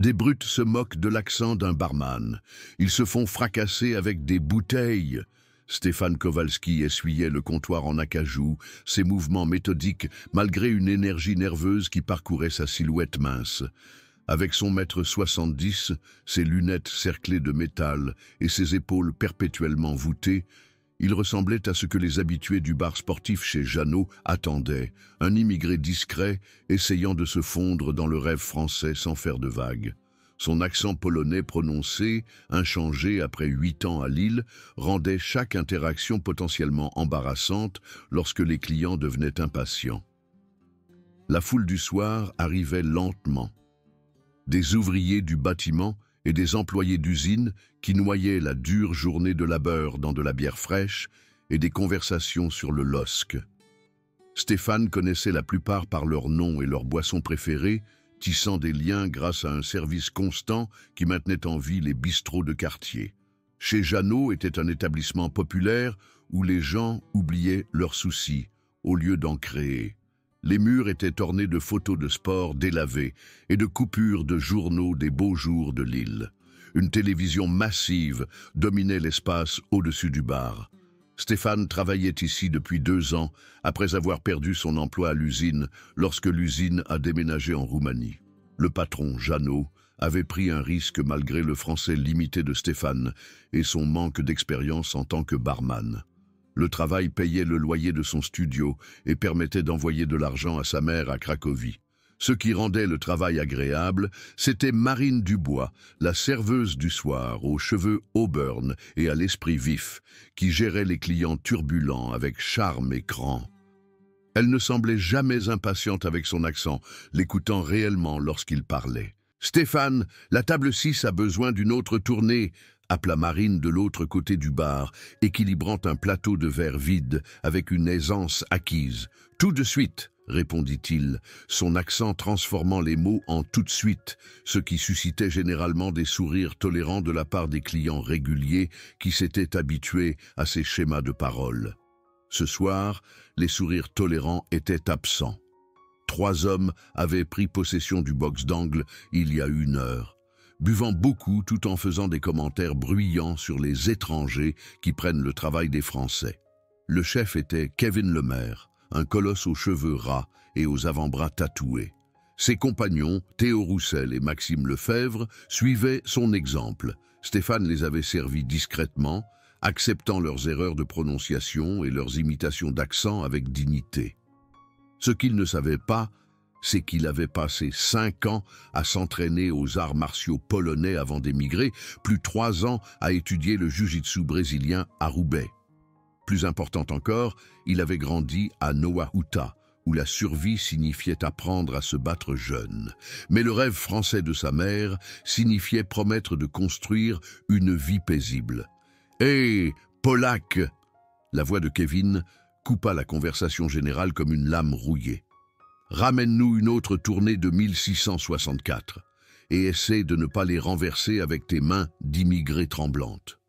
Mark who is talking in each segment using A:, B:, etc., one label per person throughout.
A: Des brutes se moquent de l'accent d'un barman. Ils se font fracasser avec des bouteilles. Stéphane Kowalski essuyait le comptoir en acajou, ses mouvements méthodiques malgré une énergie nerveuse qui parcourait sa silhouette mince. Avec son mètre 70, ses lunettes cerclées de métal et ses épaules perpétuellement voûtées, il ressemblait à ce que les habitués du bar sportif chez Jeannot attendaient, un immigré discret essayant de se fondre dans le rêve français sans faire de vagues. Son accent polonais prononcé, inchangé après 8 ans à Lille, rendait chaque interaction potentiellement embarrassante lorsque les clients devenaient impatients. La foule du soir arrivait lentement. Des ouvriers du bâtiment et des employés d'usine qui noyaient la dure journée de labeur dans de la bière fraîche et des conversations sur le LOSC. Stéphane connaissait la plupart par leurs noms et leurs boissons préférées, tissant des liens grâce à un service constant qui maintenait en vie les bistrots de quartier. Chez Jeannot était un établissement populaire où les gens oubliaient leurs soucis, au lieu d'en créer. Les murs étaient ornés de photos de sport délavées et de coupures de journaux des beaux jours de Lille. Une télévision massive dominait l'espace au-dessus du bar. Stéphane travaillait ici depuis 2 ans, après avoir perdu son emploi à l'usine lorsque l'usine a déménagé en Roumanie. Le patron, Jeannot, avait pris un risque malgré le français limité de Stéphane et son manque d'expérience en tant que barman. Le travail payait le loyer de son studio et permettait d'envoyer de l'argent à sa mère à Cracovie. Ce qui rendait le travail agréable, c'était Marine Dubois, la serveuse du soir, aux cheveux auburn et à l'esprit vif, qui gérait les clients turbulents avec charme et cran. Elle ne semblait jamais impatiente avec son accent, l'écoutant réellement lorsqu'il parlait. « Stéphane, la table 6 a besoin d'une autre tournée », appela Marine de l'autre côté du bar, équilibrant un plateau de verre vide avec une aisance acquise. « Tout de suite », répondit-il, son accent transformant les mots en « tout de suite », ce qui suscitait généralement des sourires tolérants de la part des clients réguliers qui s'étaient habitués à ces schémas de parole. Ce soir, les sourires tolérants étaient absents. 3 hommes avaient pris possession du box d'angle il y a 1 heure, buvant beaucoup tout en faisant des commentaires bruyants sur les étrangers qui prennent le travail des Français. Le chef était Kevin Lemaire, un colosse aux cheveux ras et aux avant-bras tatoués. Ses compagnons, Théo Roussel et Maxime Lefebvre, suivaient son exemple. Stéphane les avait servis discrètement, acceptant leurs erreurs de prononciation et leurs imitations d'accent avec dignité. Ce qu'il ne savait pas, c'est qu'il avait passé 5 ans à s'entraîner aux arts martiaux polonais avant d'émigrer, plus 3 ans à étudier le jiu-jitsu brésilien à Roubaix. Plus important encore, il avait grandi à Nowa Huta, où la survie signifiait apprendre à se battre jeune. Mais le rêve français de sa mère signifiait promettre de construire une vie paisible. « Hé, Polak !» La voix de Kevin coupa la conversation générale comme une lame rouillée. « Ramène-nous une autre tournée de 1664 et essaie de ne pas les renverser avec tes mains d'immigrés tremblantes. »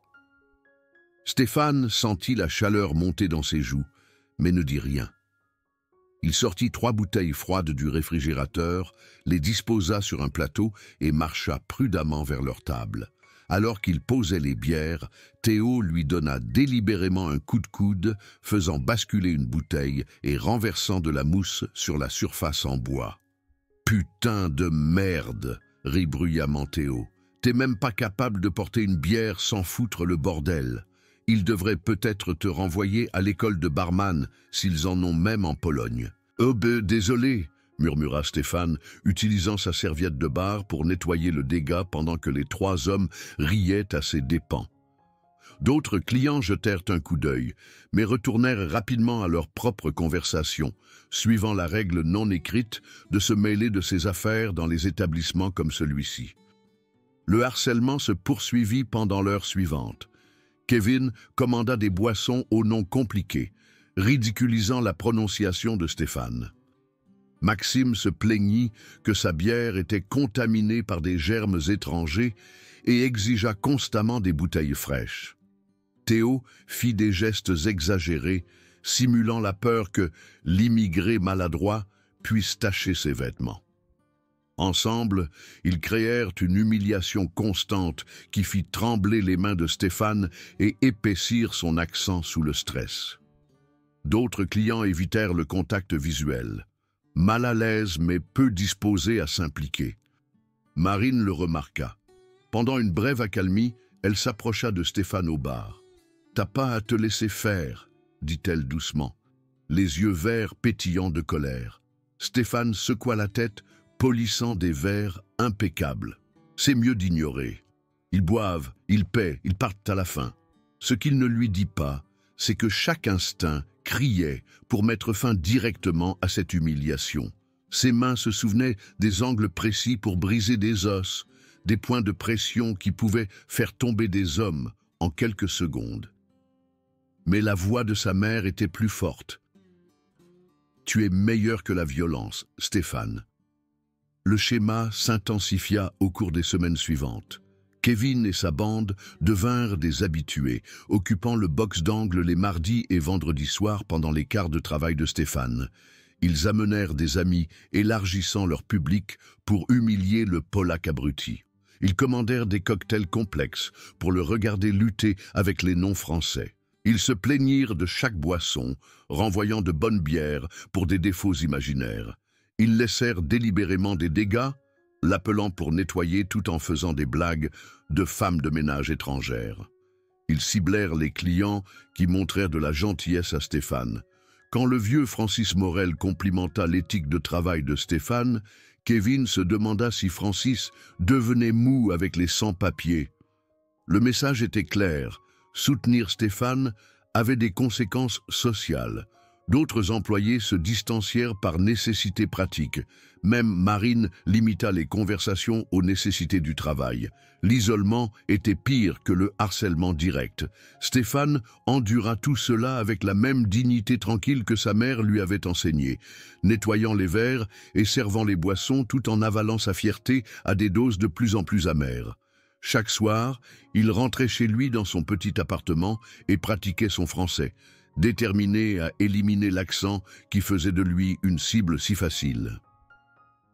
A: Stéphane sentit la chaleur monter dans ses joues, mais ne dit rien. Il sortit 3 bouteilles froides du réfrigérateur, les disposa sur un plateau et marcha prudemment vers leur table. Alors qu'il posait les bières, Théo lui donna délibérément un coup de coude, faisant basculer une bouteille et renversant de la mousse sur la surface en bois. « Putain de merde !» rit bruyamment Théo. « T'es même pas capable de porter une bière sans foutre le bordel. Ils devraient peut-être te renvoyer à l'école de barman, s'ils en ont même en Pologne. »« Oh désolé !» murmura Stéphane, utilisant sa serviette de bar pour nettoyer le dégât pendant que les 3 hommes riaient à ses dépens. D'autres clients jetèrent un coup d'œil, mais retournèrent rapidement à leur propre conversation, suivant la règle non écrite de se mêler de ses affaires dans les établissements comme celui-ci. Le harcèlement se poursuivit pendant l'heure suivante. Kevin commanda des boissons au nom compliqué, ridiculisant la prononciation de Stéphane. Maxime se plaignit que sa bière était contaminée par des germes étrangers et exigea constamment des bouteilles fraîches. Théo fit des gestes exagérés, simulant la peur que l'immigré maladroit puisse tacher ses vêtements. Ensemble, ils créèrent une humiliation constante qui fit trembler les mains de Stéphane et épaissir son accent sous le stress. D'autres clients évitèrent le contact visuel, mal à l'aise mais peu disposés à s'impliquer. Marine le remarqua. Pendant une brève accalmie, elle s'approcha de Stéphane au bar. « T'as pas à te laisser faire », dit-elle doucement, les yeux verts pétillants de colère. Stéphane secoua la tête, polissant des verres impeccables. C'est mieux d'ignorer. Ils boivent, ils paient, ils partent à la fin. Ce qu'il ne lui dit pas, c'est que chaque instinct criait pour mettre fin directement à cette humiliation. Ses mains se souvenaient des angles précis pour briser des os, des points de pression qui pouvaient faire tomber des hommes en quelques secondes. Mais la voix de sa mère était plus forte. « Tu es meilleur que la violence, Stéphane. » Le schéma s'intensifia au cours des semaines suivantes. Kevin et sa bande devinrent des habitués, occupant le box d'angle les mardis et vendredis soirs pendant les quarts de travail de Stéphane. Ils amenèrent des amis, élargissant leur public pour humilier le Polac abruti. Ils commandèrent des cocktails complexes pour le regarder lutter avec les non-français. Ils se plaignirent de chaque boisson, renvoyant de bonnes bières pour des défauts imaginaires. Ils laissèrent délibérément des dégâts, l'appelant pour nettoyer tout en faisant des blagues de femmes de ménage étrangères. Ils ciblèrent les clients qui montrèrent de la gentillesse à Stéphane. Quand le vieux Francis Morel complimenta l'éthique de travail de Stéphane, Kevin se demanda si Francis devenait mou avec les sans-papiers. Le message était clair. Soutenir Stéphane avait des conséquences sociales. D'autres employés se distancièrent par nécessité pratique. Même Marine limita les conversations aux nécessités du travail. L'isolement était pire que le harcèlement direct. Stéphane endura tout cela avec la même dignité tranquille que sa mère lui avait enseignée, nettoyant les verres et servant les boissons tout en avalant sa fierté à des doses de plus en plus amères. Chaque soir, il rentrait chez lui dans son petit appartement et pratiquait son français, déterminé à éliminer l'accent qui faisait de lui une cible si facile.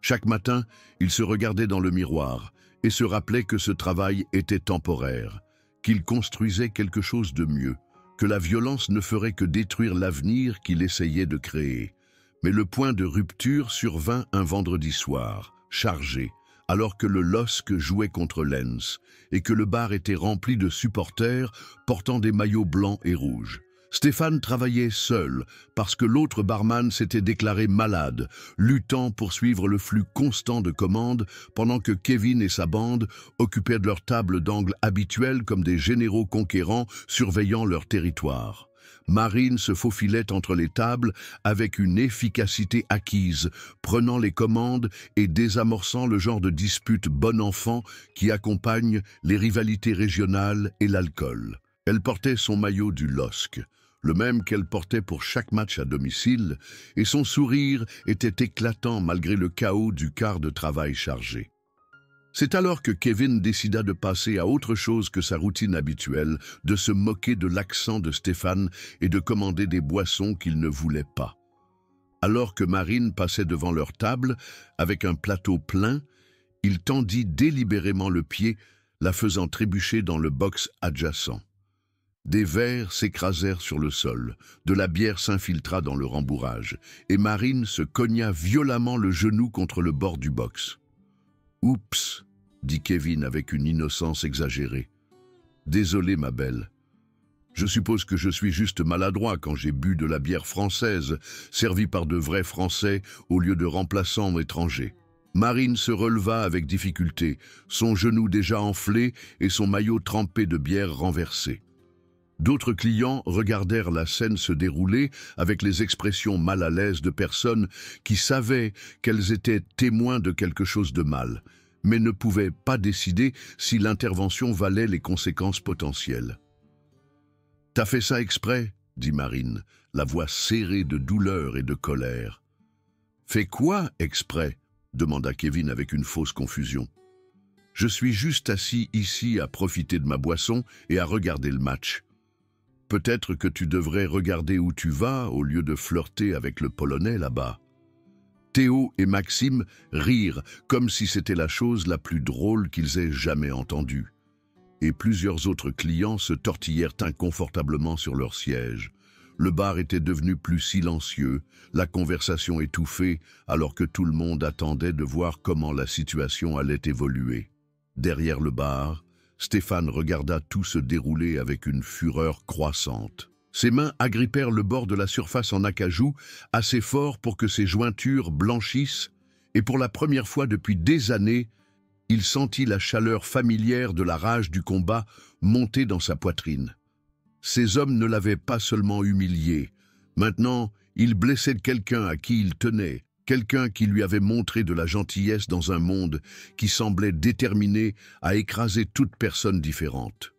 A: Chaque matin, il se regardait dans le miroir et se rappelait que ce travail était temporaire, qu'il construisait quelque chose de mieux, que la violence ne ferait que détruire l'avenir qu'il essayait de créer. Mais le point de rupture survint un vendredi soir, chargé, alors que le LOSC jouait contre Lens et que le bar était rempli de supporters portant des maillots blancs et rouges. Stéphane travaillait seul parce que l'autre barman s'était déclaré malade, luttant pour suivre le flux constant de commandes pendant que Kevin et sa bande occupaient de leur table d'angle habituelle comme des généraux conquérants surveillant leur territoire. Marine se faufilait entre les tables avec une efficacité acquise, prenant les commandes et désamorçant le genre de dispute bon enfant qui accompagne les rivalités régionales et l'alcool. Elle portait son maillot du LOSC, le même qu'elle portait pour chaque match à domicile, et son sourire était éclatant malgré le chaos du quart de travail chargé. C'est alors que Kevin décida de passer à autre chose que sa routine habituelle, de se moquer de l'accent de Stéphane et de commander des boissons qu'il ne voulait pas. Alors que Marine passait devant leur table, avec un plateau plein, il tendit délibérément le pied, la faisant trébucher dans le box adjacent. Des verres s'écrasèrent sur le sol, de la bière s'infiltra dans le rembourrage, et Marine se cogna violemment le genou contre le bord du box. « Oups !» dit Kevin avec une innocence exagérée. « Désolé, ma belle. Je suppose que je suis juste maladroit quand j'ai bu de la bière française, servie par de vrais Français au lieu de remplaçants étrangers. » Marine se releva avec difficulté, son genou déjà enflé et son maillot trempé de bière renversé. D'autres clients regardèrent la scène se dérouler avec les expressions mal à l'aise de personnes qui savaient qu'elles étaient témoins de quelque chose de mal, mais ne pouvaient pas décider si l'intervention valait les conséquences potentielles. « T'as fait ça exprès ?» dit Marine, la voix serrée de douleur et de colère. « Fait quoi exprès ?» demanda Kevin avec une fausse confusion. « Je suis juste assis ici à profiter de ma boisson et à regarder le match. Peut-être que tu devrais regarder où tu vas au lieu de flirter avec le Polonais là-bas. » Théo et Maxime rirent comme si c'était la chose la plus drôle qu'ils aient jamais entendue. Et plusieurs autres clients se tortillèrent inconfortablement sur leur siège. Le bar était devenu plus silencieux, la conversation étouffée, alors que tout le monde attendait de voir comment la situation allait évoluer. Derrière le bar, Stéphane regarda tout se dérouler avec une fureur croissante. Ses mains agrippèrent le bord de la surface en acajou assez fort pour que ses jointures blanchissent, et pour la première fois depuis des années, il sentit la chaleur familière de la rage du combat monter dans sa poitrine. Ces hommes ne l'avaient pas seulement humilié. Maintenant, il blessait quelqu'un à qui il tenait, quelqu'un qui lui avait montré de la gentillesse dans un monde qui semblait déterminé à écraser toute personne différente.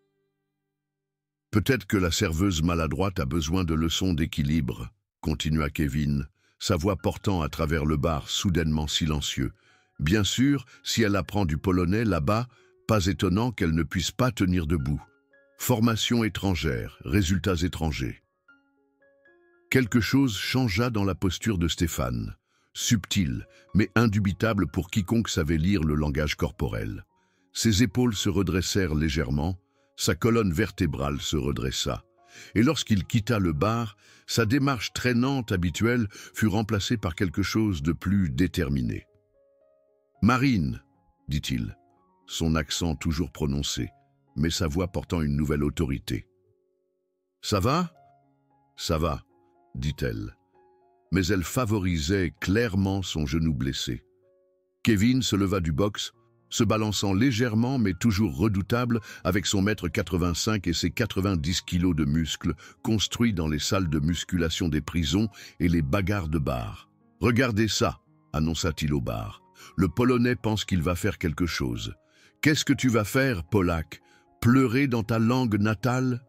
A: Peut-être que la serveuse maladroite a besoin de leçons d'équilibre, continua Kevin, sa voix portant à travers le bar soudainement silencieux. Bien sûr, si elle apprend du polonais là-bas, pas étonnant qu'elle ne puisse pas tenir debout. Formation étrangère, résultats étrangers. Quelque chose changea dans la posture de Stéphane, subtil, mais indubitable pour quiconque savait lire le langage corporel. Ses épaules se redressèrent légèrement, sa colonne vertébrale se redressa. Et lorsqu'il quitta le bar, sa démarche traînante habituelle fut remplacée par quelque chose de plus déterminé. « Marine », dit-il, son accent toujours prononcé, mais sa voix portant une nouvelle autorité. « Ça va ?»« Ça va », dit-elle, mais elle favorisait clairement son genou blessé. Kevin se leva du box, se balançant légèrement mais toujours redoutable avec son 1,85 m et ses 90 kilos de muscles construits dans les salles de musculation des prisons et les bagarres de bar. « Regardez ça », annonça-t-il au bar. « Le Polonais pense qu'il va faire quelque chose. Qu'est-ce que tu vas faire, Polak? Pleurer dans ta langue natale ?»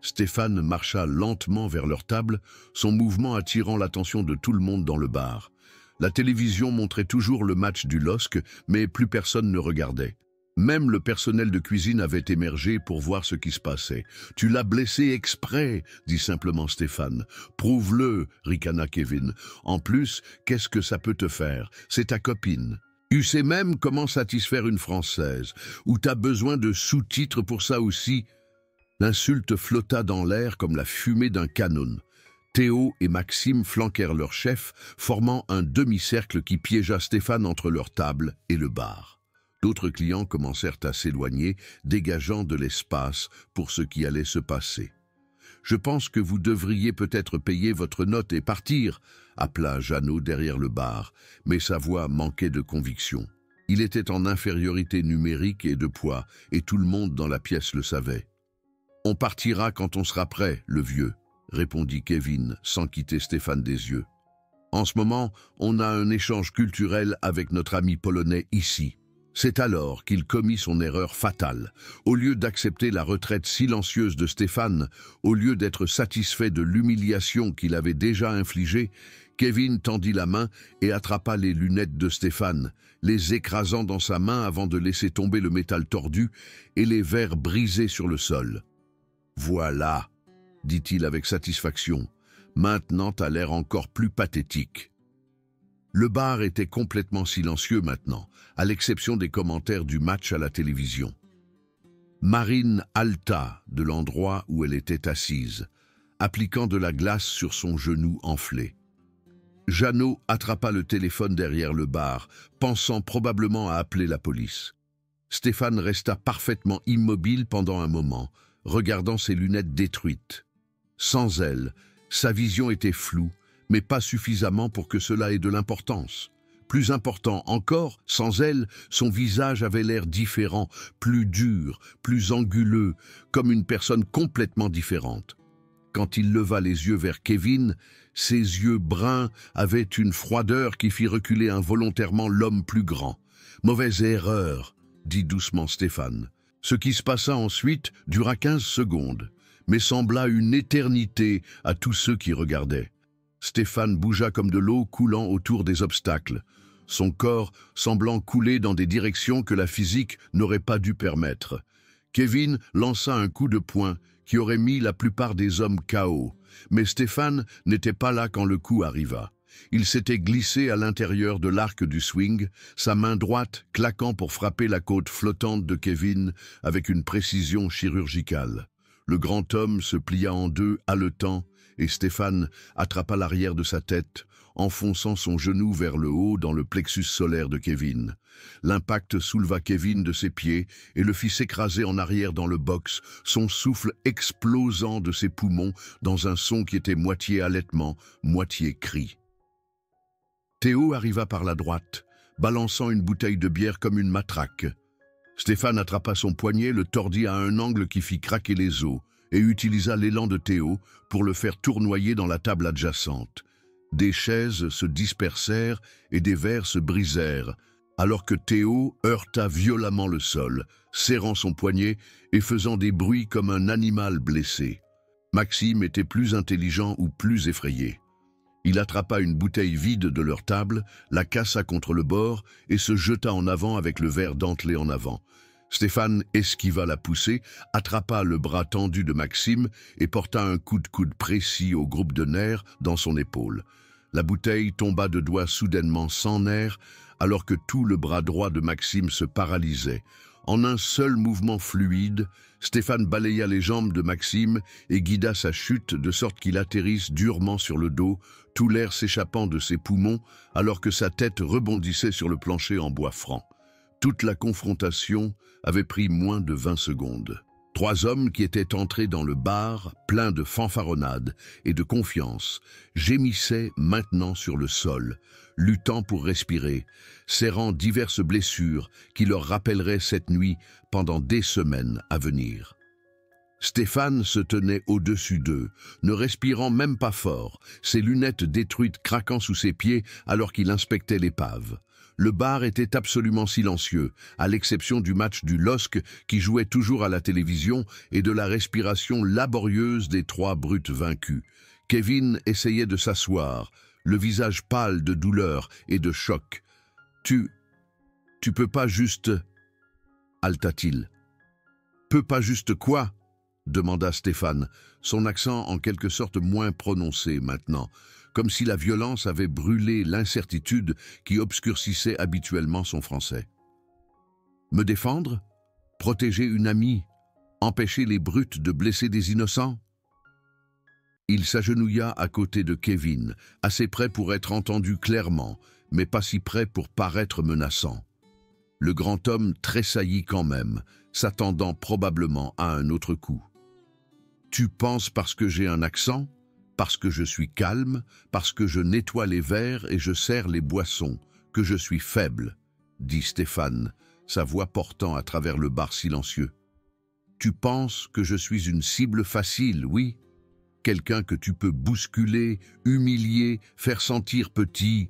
A: Stéphane marcha lentement vers leur table, son mouvement attirant l'attention de tout le monde dans le bar. La télévision montrait toujours le match du LOSC, mais plus personne ne regardait. Même le personnel de cuisine avait émergé pour voir ce qui se passait. « Tu l'as blessé exprès », dit simplement Stéphane. « Prouve-le », ricana Kevin. « En plus, qu'est-ce que ça peut te faire? C'est ta copine. Tu sais même comment satisfaire une Française. Ou t'as besoin de sous-titres pour ça aussi ?» L'insulte flotta dans l'air comme la fumée d'un canon. Théo et Maxime flanquèrent leur chef, formant un demi-cercle qui piégea Stéphane entre leur table et le bar. D'autres clients commencèrent à s'éloigner, dégageant de l'espace pour ce qui allait se passer. « Je pense que vous devriez peut-être payer votre note et partir », appela Jeannot derrière le bar, mais sa voix manquait de conviction. Il était en infériorité numérique et de poids, et tout le monde dans la pièce le savait. « On partira quand on sera prêt, le vieux », répondit Kevin sans quitter Stéphane des yeux. « En ce moment, on a un échange culturel avec notre ami polonais ici. » C'est alors qu'il commit son erreur fatale. Au lieu d'accepter la retraite silencieuse de Stéphane, au lieu d'être satisfait de l'humiliation qu'il avait déjà infligée, Kevin tendit la main et attrapa les lunettes de Stéphane, les écrasant dans sa main avant de laisser tomber le métal tordu et les verres brisés sur le sol. « Voilà », dit-il avec satisfaction. « Maintenant, t'as l'air encore plus pathétique. » Le bar était complètement silencieux maintenant, à l'exception des commentaires du match à la télévision. Marine halta de l'endroit où elle était assise, appliquant de la glace sur son genou enflé. Jeannot attrapa le téléphone derrière le bar, pensant probablement à appeler la police. Stéphane resta parfaitement immobile pendant un moment, regardant ses lunettes détruites. Sans elles, sa vision était floue, mais pas suffisamment pour que cela ait de l'importance. Plus important encore, sans elle, son visage avait l'air différent, plus dur, plus anguleux, comme une personne complètement différente. Quand il leva les yeux vers Kevin, ses yeux bruns avaient une froideur qui fit reculer involontairement l'homme plus grand. « Mauvaise erreur », dit doucement Stéphane. Ce qui se passa ensuite dura 15 secondes, mais sembla une éternité à tous ceux qui regardaient. Stéphane bougea comme de l'eau coulant autour des obstacles, son corps semblant couler dans des directions que la physique n'aurait pas dû permettre. Kevin lança un coup de poing qui aurait mis la plupart des hommes KO, mais Stéphane n'était pas là quand le coup arriva. Il s'était glissé à l'intérieur de l'arc du swing, sa main droite claquant pour frapper la côte flottante de Kevin avec une précision chirurgicale. Le grand homme se plia en deux, haletant, et Stéphane attrapa l'arrière de sa tête, enfonçant son genou vers le haut dans le plexus solaire de Kevin. L'impact souleva Kevin de ses pieds et le fit s'écraser en arrière dans le box, son souffle explosant de ses poumons dans un son qui était moitié halètement, moitié cri. Théo arriva par la droite, balançant une bouteille de bière comme une matraque. Stéphane attrapa son poignet, le tordit à un angle qui fit craquer les os et utilisa l'élan de Théo pour le faire tournoyer dans la table adjacente. Des chaises se dispersèrent et des verres se brisèrent, alors que Théo heurta violemment le sol, serrant son poignet et faisant des bruits comme un animal blessé. Maxime était plus intelligent ou plus effrayé. Il attrapa une bouteille vide de leur table, la cassa contre le bord et se jeta en avant avec le verre dentelé en avant. Stéphane esquiva la poussée, attrapa le bras tendu de Maxime et porta un coup de coude précis au groupe de nerfs dans son épaule. La bouteille tomba de doigts soudainement sans nerfs, alors que tout le bras droit de Maxime se paralysait. En un seul mouvement fluide, Stéphane balaya les jambes de Maxime et guida sa chute de sorte qu'il atterrisse durement sur le dos, tout l'air s'échappant de ses poumons alors que sa tête rebondissait sur le plancher en bois franc. Toute la confrontation avait pris moins de 20 secondes. 3 hommes qui étaient entrés dans le bar, pleins de fanfaronnade et de confiance, gémissaient maintenant sur le sol, luttant pour respirer, serrant diverses blessures qui leur rappelleraient cette nuit pendant des semaines à venir. Stéphane se tenait au-dessus d'eux, ne respirant même pas fort, ses lunettes détruites craquant sous ses pieds alors qu'il inspectait l'épave. Le bar était absolument silencieux, à l'exception du match du LOSC qui jouait toujours à la télévision et de la respiration laborieuse des 3 brutes vaincus. Kevin essayait de s'asseoir, le visage pâle de douleur et de choc. « Tu peux pas juste... » haleta-t-il. « Peux pas juste quoi ?» demanda Stéphane, son accent en quelque sorte moins prononcé maintenant, comme si la violence avait brûlé l'incertitude qui obscurcissait habituellement son français. « Me défendre? Protéger une amie? Empêcher les brutes de blesser des innocents ?» Il s'agenouilla à côté de Kevin, assez près pour être entendu clairement, mais pas si près pour paraître menaçant. Le grand homme tressaillit quand même, s'attendant probablement à un autre coup. « Tu penses parce que j'ai un accent? Parce que je suis calme? Parce que je nettoie les verres et je sers les boissons? Que je suis faible ?» dit Stéphane, sa voix portant à travers le bar silencieux. « Tu penses que je suis une cible facile, oui? Quelqu'un que tu peux bousculer, humilier, faire sentir petit ?»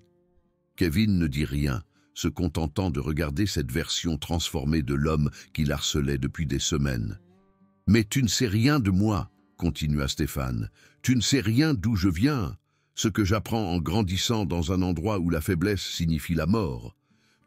A: Kevin ne dit rien, se contentant de regarder cette version transformée de l'homme qu'il harcelait depuis des semaines. « Mais tu ne sais rien de moi, » continua Stéphane. « Tu ne sais rien d'où je viens, ce que j'apprends en grandissant dans un endroit où la faiblesse signifie la mort.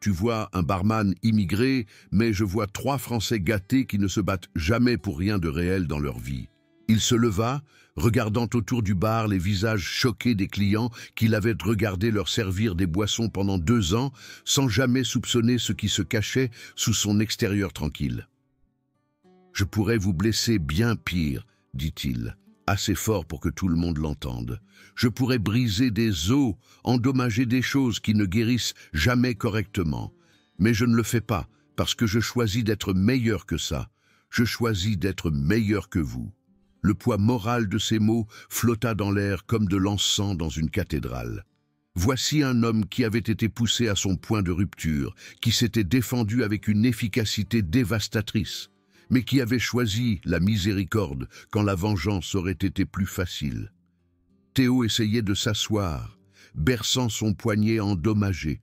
A: Tu vois un barman immigré, mais je vois 3 Français gâtés qui ne se battent jamais pour rien de réel dans leur vie. » Il se leva, regardant autour du bar les visages choqués des clients qu'il avait regardé leur servir des boissons pendant 2 ans, sans jamais soupçonner ce qui se cachait sous son extérieur tranquille. « Je pourrais vous blesser bien pire, » dit-il, assez fort pour que tout le monde l'entende. « Je pourrais briser des os, endommager des choses qui ne guérissent jamais correctement. Mais je ne le fais pas, parce que je choisis d'être meilleur que ça. Je choisis d'être meilleur que vous. » Le poids moral de ces mots flotta dans l'air comme de l'encens dans une cathédrale. Voici un homme qui avait été poussé à son point de rupture, qui s'était défendu avec une efficacité dévastatrice, mais qui avait choisi la miséricorde quand la vengeance aurait été plus facile. Théo essayait de s'asseoir, berçant son poignet endommagé.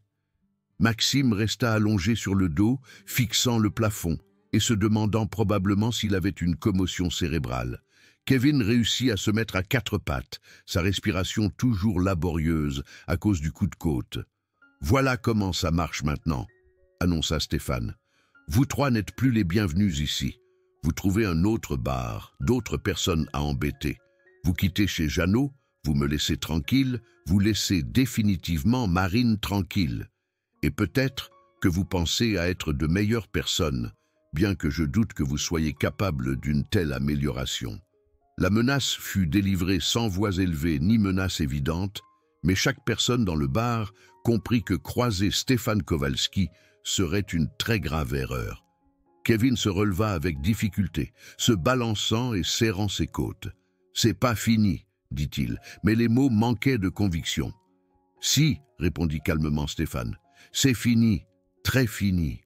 A: Maxime resta allongé sur le dos, fixant le plafond et se demandant probablement s'il avait une commotion cérébrale. Kevin réussit à se mettre à 4 pattes, sa respiration toujours laborieuse à cause du coup de côte. « Voilà comment ça marche maintenant », annonça Stéphane. « Vous 3 n'êtes plus les bienvenus ici. Vous trouvez un autre bar, d'autres personnes à embêter. Vous quittez chez Jeannot, Vous me laissez tranquille, vous laissez définitivement Marine tranquille. Et peut-être que vous pensez à être de meilleures personnes, bien que je doute que vous soyez capable d'une telle amélioration. La menace fut délivrée sans voix élevée ni menace évidente, mais chaque personne dans le bar comprit que croiser Stéphane Kowalski serait une très grave erreur. Kevin se releva avec difficulté, se balançant et serrant ses côtes. « C'est pas fini », dit-il, mais les mots manquaient de conviction. « Si », répondit calmement Stéphane, « c'est fini, très fini. »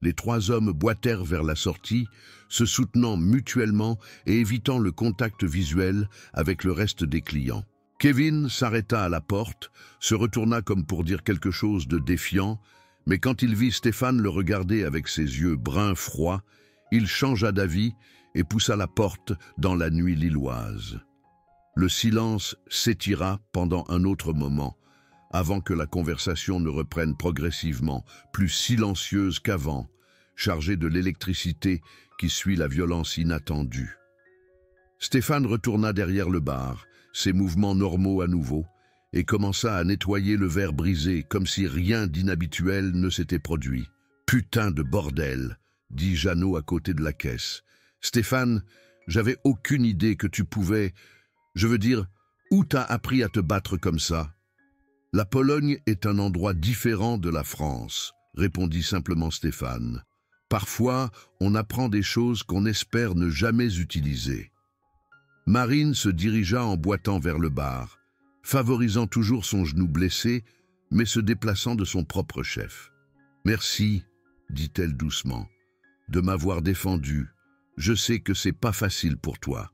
A: Les trois hommes boitèrent vers la sortie, se soutenant mutuellement et évitant le contact visuel avec le reste des clients. Kevin s'arrêta à la porte, se retourna comme pour dire quelque chose de défiant, mais quand il vit Stéphane le regarder avec ses yeux bruns froids, il changea d'avis et poussa la porte dans la nuit lilloise. Le silence s'étira pendant un autre moment, avant que la conversation ne reprenne progressivement, plus silencieuse qu'avant, chargée de l'électricité qui suit la violence inattendue. Stéphane retourna derrière le bar, ses mouvements normaux à nouveau, et commença à nettoyer le verre brisé comme si rien d'inhabituel ne s'était produit. « Putain de bordel !» dit Jeannot à côté de la caisse. « Stéphane, j'avais aucune idée que tu pouvais... Je veux dire, où t'as appris à te battre comme ça ?» « La Pologne est un endroit différent de la France, » répondit simplement Stéphane. « Parfois, on apprend des choses qu'on espère ne jamais utiliser. » Marine se dirigea en boitant vers le bar, favorisant toujours son genou blessé, mais se déplaçant de son propre chef. « Merci, » dit-elle doucement, « de m'avoir défendu. Je sais que c'est pas facile pour toi. »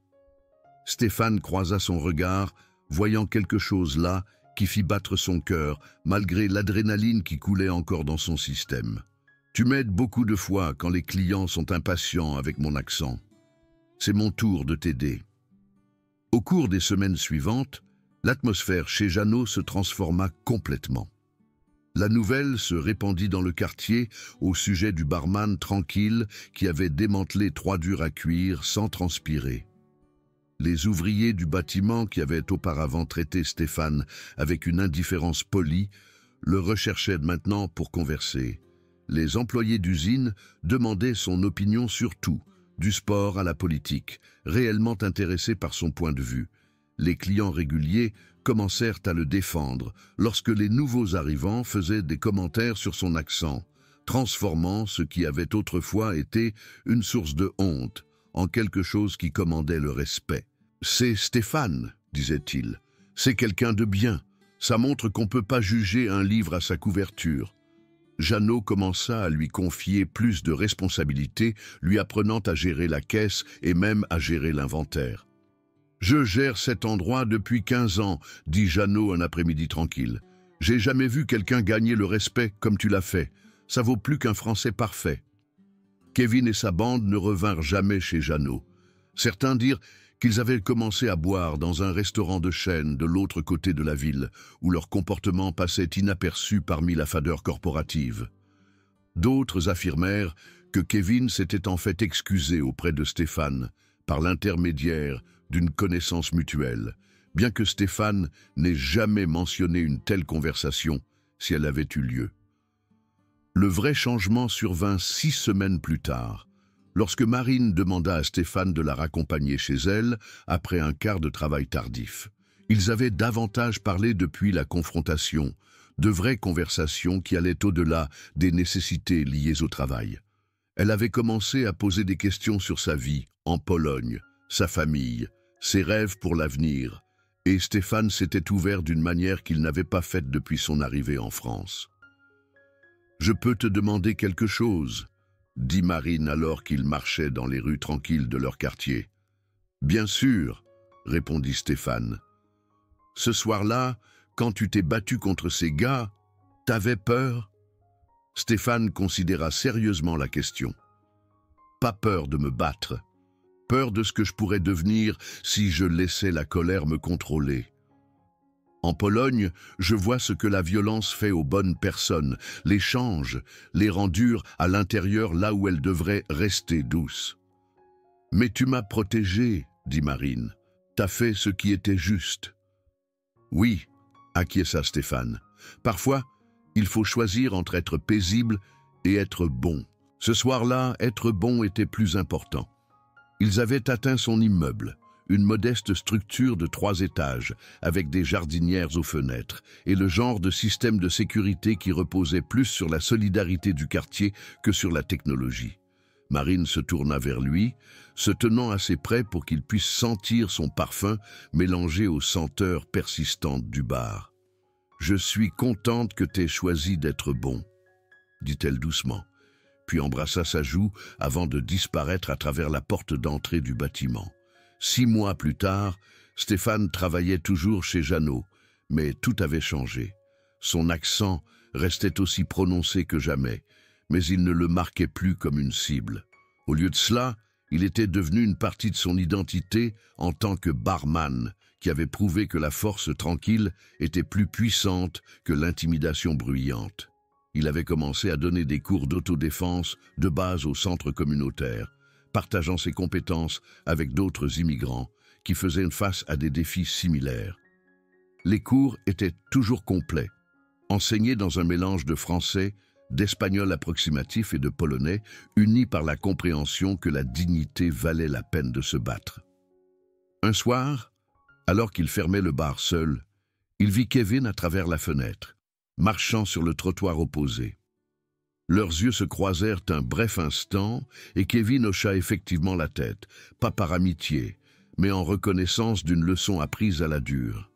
A: Stéphane croisa son regard, voyant quelque chose là qui fit battre son cœur, malgré l'adrénaline qui coulait encore dans son système. « Tu m'aides beaucoup de fois quand les clients sont impatients avec mon accent. C'est mon tour de t'aider. » Au cours des semaines suivantes, l'atmosphère chez Jeannot se transforma complètement. La nouvelle se répandit dans le quartier au sujet du barman tranquille qui avait démantelé 3 durs à cuire sans transpirer. Les ouvriers du bâtiment qui avaient auparavant traité Stéphane avec une indifférence polie le recherchaient maintenant pour converser. Les employés d'usine demandaient son opinion sur tout, du sport à la politique, réellement intéressés par son point de vue. Les clients réguliers commencèrent à le défendre lorsque les nouveaux arrivants faisaient des commentaires sur son accent, transformant ce qui avait autrefois été une source de honte en quelque chose qui commandait le respect. « C'est Stéphane, » disait-il. « C'est quelqu'un de bien. Ça montre qu'on ne peut pas juger un livre à sa couverture. » Jeannot commença à lui confier plus de responsabilités, lui apprenant à gérer la caisse et même à gérer l'inventaire. « Je gère cet endroit depuis 15 ans, » dit Jeannot un après-midi tranquille. « J'ai jamais vu quelqu'un gagner le respect comme tu l'as fait. Ça vaut plus qu'un Français parfait. » Kevin et sa bande ne revinrent jamais chez Jeannot. Certains dirent qu'ils avaient commencé à boire dans un restaurant de chaîne de l'autre côté de la ville, où leur comportement passait inaperçu parmi la fadeur corporative. D'autres affirmèrent que Kevin s'était en fait excusé auprès de Stéphane, par l'intermédiaire d'une connaissance mutuelle, bien que Stéphane n'ait jamais mentionné une telle conversation si elle avait eu lieu. Le vrai changement survint 6 semaines plus tard, lorsque Marine demanda à Stéphane de la raccompagner chez elle après un quart de travail tardif. Ils avaient davantage parlé depuis la confrontation, de vraies conversations qui allaient au-delà des nécessités liées au travail. Elle avait commencé à poser des questions sur sa vie en Pologne, sa famille, ses rêves pour l'avenir, et Stéphane s'était ouvert d'une manière qu'il n'avait pas faite depuis son arrivée en France. « Je peux te demander quelque chose ?» dit Marine alors qu'ils marchaient dans les rues tranquilles de leur quartier. « Bien sûr, » répondit Stéphane. « Ce soir-là, quand tu t'es battu contre ces gars, t'avais peur ?» Stéphane considéra sérieusement la question. « Pas peur de me battre. Peur de ce que je pourrais devenir si je laissais la colère me contrôler. En Pologne, je vois ce que la violence fait aux bonnes personnes, les change, les rend dures à l'intérieur là où elles devraient rester douces. »« Mais tu m'as protégé, » dit Marine. T'as fait ce qui était juste. Oui, acquiesça Stéphane. Parfois, il faut choisir entre être paisible et être bon. Ce soir-là, être bon était plus important. Ils avaient atteint son immeuble, une modeste structure de 3 étages, avec des jardinières aux fenêtres, et le genre de système de sécurité qui reposait plus sur la solidarité du quartier que sur la technologie. Marine se tourna vers lui, se tenant assez près pour qu'il puisse sentir son parfum mélangé aux senteurs persistantes du bar. « Je suis contente que t'aies choisi d'être bon », dit-elle doucement, puis embrassa sa joue avant de disparaître à travers la porte d'entrée du bâtiment. 6 mois plus tard, Stéphane travaillait toujours chez Jeannot, mais tout avait changé. Son accent restait aussi prononcé que jamais, mais il ne le marquait plus comme une cible. Au lieu de cela, il était devenu une partie de son identité en tant que barman, qui avait prouvé que la force tranquille était plus puissante que l'intimidation bruyante. Il avait commencé à donner des cours d'autodéfense de base au centre communautaire, partageant ses compétences avec d'autres immigrants qui faisaient face à des défis similaires. Les cours étaient toujours complets, enseignés dans un mélange de français, d'espagnol approximatif et de polonais, unis par la compréhension que la dignité valait la peine de se battre. Un soir, alors qu'il fermait le bar seul, il vit Kevin à travers la fenêtre, marchant sur le trottoir opposé. Leurs yeux se croisèrent un bref instant et Kevin hocha effectivement la tête, pas par amitié, mais en reconnaissance d'une leçon apprise à la dure.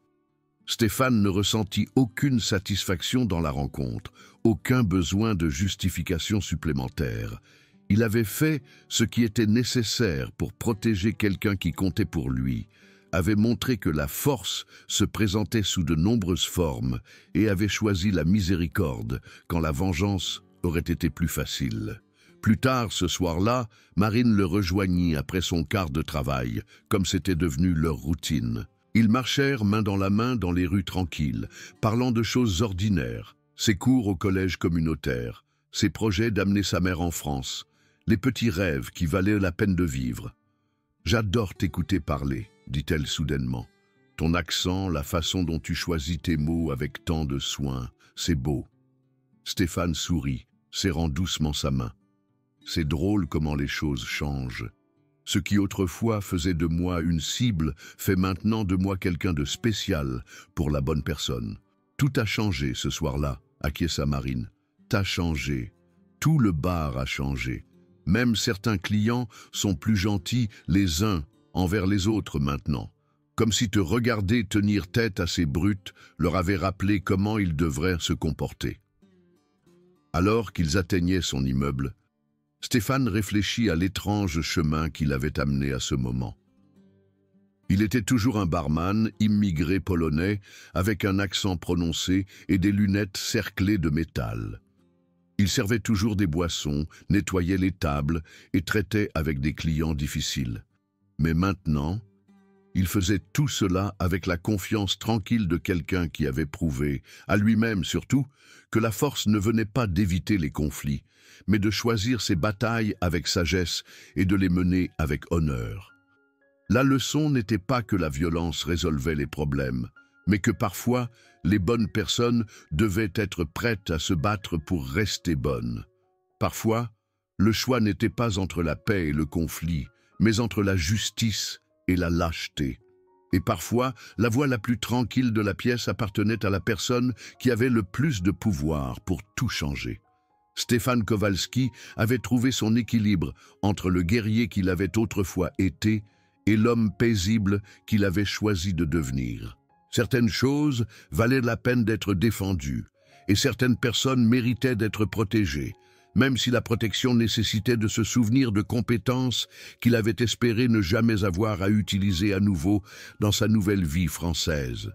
A: Stéphane ne ressentit aucune satisfaction dans la rencontre, aucun besoin de justification supplémentaire. Il avait fait ce qui était nécessaire pour protéger quelqu'un qui comptait pour lui, avait montré que la force se présentait sous de nombreuses formes et avait choisi la miséricorde quand la vengeance aurait été plus facile. Plus tard, ce soir-là, Marine le rejoignit après son quart de travail, comme c'était devenu leur routine. Ils marchèrent main dans la main dans les rues tranquilles, parlant de choses ordinaires, ses cours au collège communautaire, ses projets d'amener sa mère en France, les petits rêves qui valaient la peine de vivre. « J'adore t'écouter parler », dit-elle soudainement. « Ton accent, la façon dont tu choisis tes mots avec tant de soin, c'est beau. » Stéphane sourit, serrant doucement sa main. « C'est drôle comment les choses changent. Ce qui autrefois faisait de moi une cible fait maintenant de moi quelqu'un de spécial pour la bonne personne. Tout a changé ce soir-là, acquiesça Marine. T'as changé. Tout le bar a changé. Même certains clients sont plus gentils les uns envers les autres maintenant. Comme si te regarder tenir tête à ces brutes leur avait rappelé comment ils devraient se comporter. » Alors qu'ils atteignaient son immeuble, Stéphane réfléchit à l'étrange chemin qui l'avait amené à ce moment. Il était toujours un barman, immigré polonais, avec un accent prononcé et des lunettes cerclées de métal. Il servait toujours des boissons, nettoyait les tables et traitait avec des clients difficiles. Mais maintenant, il faisait tout cela avec la confiance tranquille de quelqu'un qui avait prouvé, à lui-même surtout, que la force ne venait pas d'éviter les conflits, mais de choisir ses batailles avec sagesse et de les mener avec honneur. La leçon n'était pas que la violence résolvait les problèmes, mais que parfois, les bonnes personnes devaient être prêtes à se battre pour rester bonnes. Parfois, le choix n'était pas entre la paix et le conflit, mais entre la justice et la lâcheté. Et parfois, la voix la plus tranquille de la pièce appartenait à la personne qui avait le plus de pouvoir pour tout changer. Stéphane Kowalski avait trouvé son équilibre entre le guerrier qu'il avait autrefois été et l'homme paisible qu'il avait choisi de devenir. Certaines choses valaient la peine d'être défendues, et certaines personnes méritaient d'être protégées, même si la protection nécessitait de se souvenir de compétences qu'il avait espéré ne jamais avoir à utiliser à nouveau dans sa nouvelle vie française.